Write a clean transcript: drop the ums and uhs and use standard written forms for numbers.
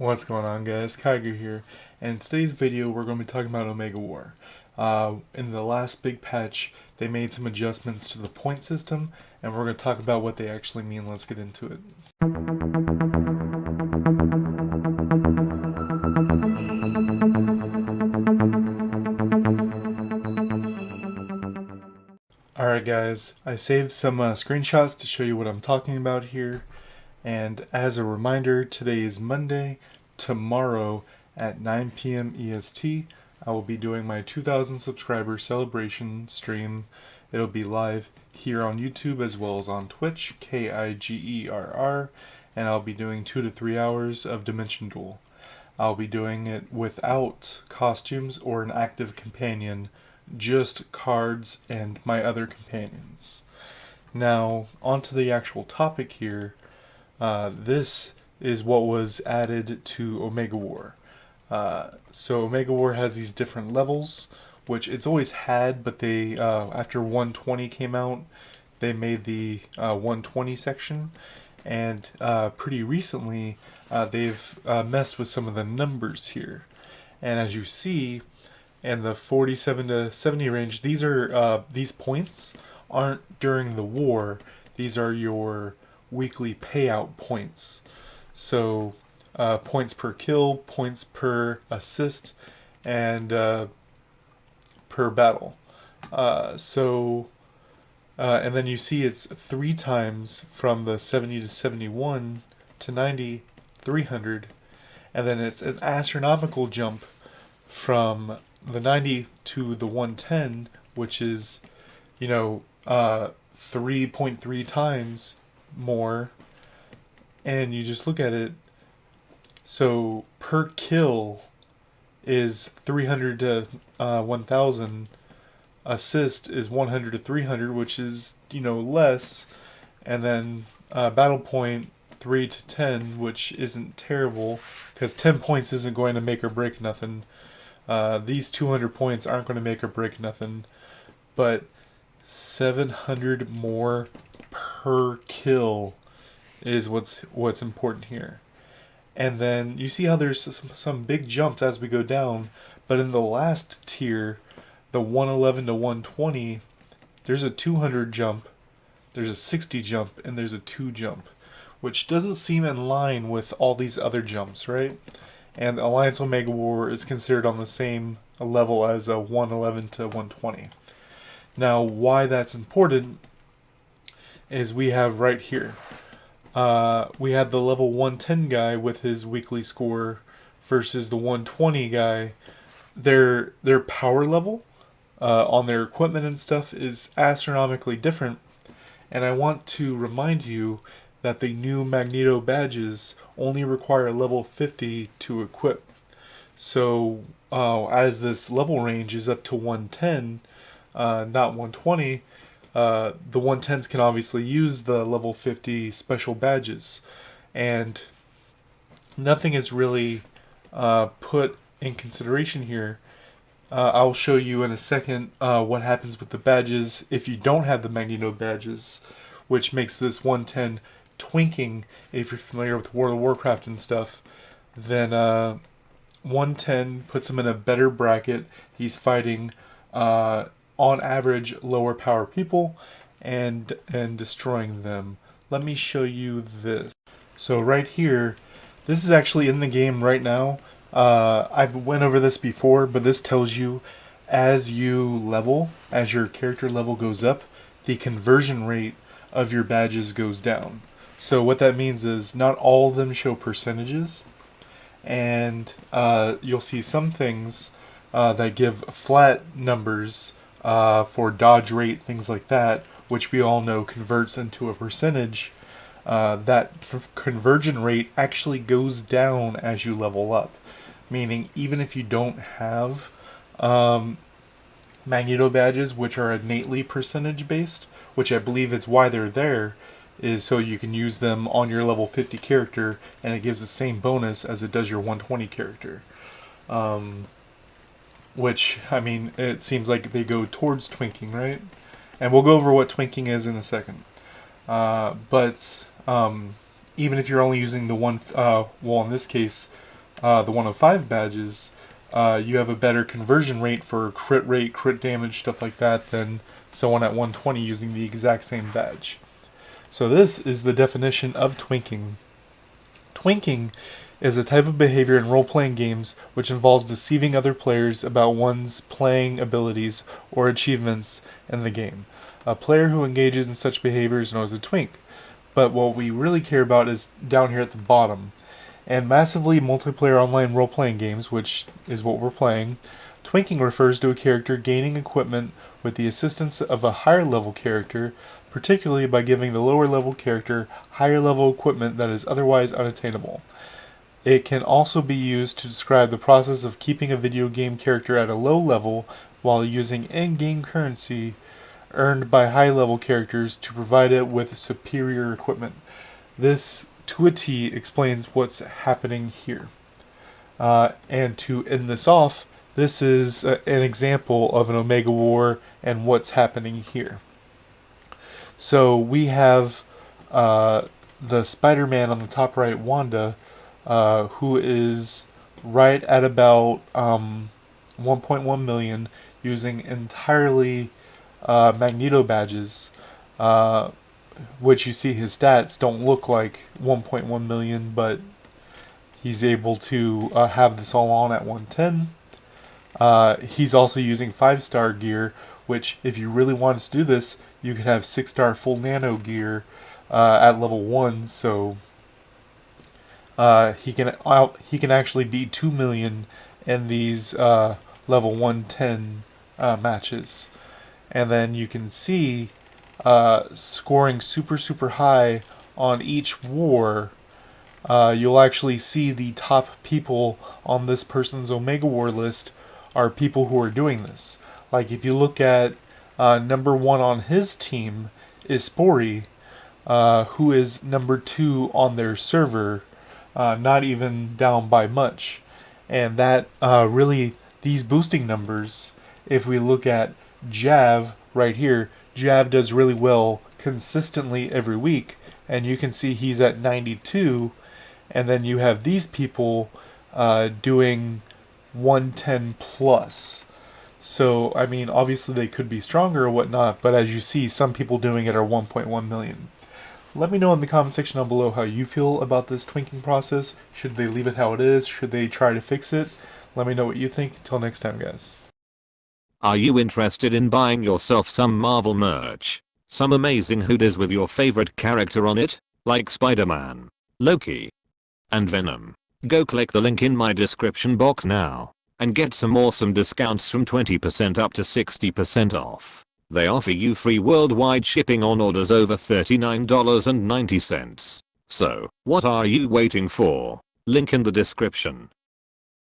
What's going on, guys? Kyger here, and in today's video we're going to be talking about Omega War. In the last big patch, they made some adjustments to the point system, and we're going to talk about what they actually mean. Let's get into it. Alright guys, I saved some screenshots to show you what I'm talking about here, and as a reminder, today is Monday. Tomorrow at 9 p.m. EST, I will be doing my 2,000 subscriber celebration stream. It'll be live here on YouTube as well as on Twitch, KIGERR, and I'll be doing 2 to 3 hours of Dimension Duel. I'll be doing it without costumes or an active companion, just cards and my other companions. Now, onto the actual topic here. This is what was added to Omega War. So Omega War has these different levels, which it's always had, but they after 120 came out, they made the 120 section, and pretty recently they've messed with some of the numbers here. And as you see, in the 47 to 70 range, these points aren't during the war. These are your weekly payout points. So points per kill, points per assist, and per battle. And then you see it's 3 times from the 70 to 71 to 90, 300, and then it's an astronomical jump from the 90 to the 110, which is, 3.3 times more. And you just look at it. So per kill is 300 to 1000. Assist is 100 to 300, which is, less. And then battle point 3 to 10, which isn't terrible, because 10 points isn't going to make or break nothing. These 200 points aren't going to make or break nothing, but 700 more per kill is what's important here. And then you see how there's some big jumps as we go down, but in the last tier, the 111 to 120, there's a 200 jump, there's a 60 jump, and there's a 2 jump, which doesn't seem in line with all these other jumps, right? And Alliance Omega War is considered on the same level as a 111 to 120. Now, why that's important is we have right here. We had the level 110 guy with his weekly score versus the 120 guy. Their power level on their equipment and stuff is astronomically different. And I want to remind you that the new Magneto badges only require level 50 to equip. So as this level range is up to 110, not 120, the 110s can obviously use the level 50 special badges. And nothing is really put in consideration here. I'll show you in a second what happens with the badges if you don't have the Magneto badges, which makes this 110 twinking. If you're familiar with World of Warcraft and stuff, then 110 puts him in a better bracket. He's fighting on average lower power people and destroying them. Let me show you this. So right here, this is actually in the game right now. I've went over this before, but this tells you as you level, as your character level goes up, the conversion rate of your badges goes down. So what that means is not all of them show percentages, and you'll see some things that give flat numbers for dodge rate, things like that, which we all know converts into a percentage. That conversion rate actually goes down as you level up, meaning even if you don't have Magneto badges, which are innately percentage based, which I believe is why they're there, is so you can use them on your level 50 character, and it gives the same bonus as it does your 120 character. Which, I mean, it seems like they go towards twinking, right? And we'll go over what twinking is in a second. But even if you're only using the one, well, in this case, the 105 badges, you have a better conversion rate, crit damage, stuff like that than someone at 120 using the exact same badge. So this is the definition of twinking. Twinking is a type of behavior in role-playing games which involves deceiving other players about one's playing abilities or achievements in the game. A player who engages in such behavior is known as a twink. But what we really care about is down here at the bottom. And massively multiplayer online role-playing games, which is what we're playing, twinking refers to a character gaining equipment with the assistance of a higher level character, particularly by giving the lower level character higher level equipment that is otherwise unattainable. It can also be used to describe the process of keeping a video game character at a low level while using in-game currency earned by high-level characters to provide it with superior equipment. This, to a T, explains what's happening here. And to end this off, this is an example of an Omega War and what's happening here. So we have the Spider-Man on the top right, Wanda, who is right at about 1.1 million using entirely Magneto badges, which you see his stats don't look like 1.1 million, but he's able to have this all on at 110. He's also using 5-star gear, which if you really wanted to do this, you could have 6-star full nano gear at level 1, so he can actually beat 2 million in these level 110 matches. And then you can see scoring super high on each war. You'll actually see the top people on this person's Omega War list are people who are doing this. Like if you look at number 1 on his team is Spori, who is number 2 on their server, not even down by much. And that really, these boosting numbers, if we look at Jav right here, Jav does really well consistently every week, and you can see he's at 92, and then you have these people doing 110 plus. So, I mean, obviously they could be stronger or whatnot, but as you see, some people doing it are 1.1 million. Let me know in the comment section down below how you feel about this twinking process. Should they leave it how it is? Should they try to fix it? Let me know what you think. Until next time, guys. Are you interested in buying yourself some Marvel merch? Some amazing hoodies with your favorite character on it? Like Spider-Man, Loki, and Venom. Go click the link in my description box now and get some awesome discounts from 20% up to 60% off. They offer you free worldwide shipping on orders over $39.90. So, what are you waiting for? Link in the description.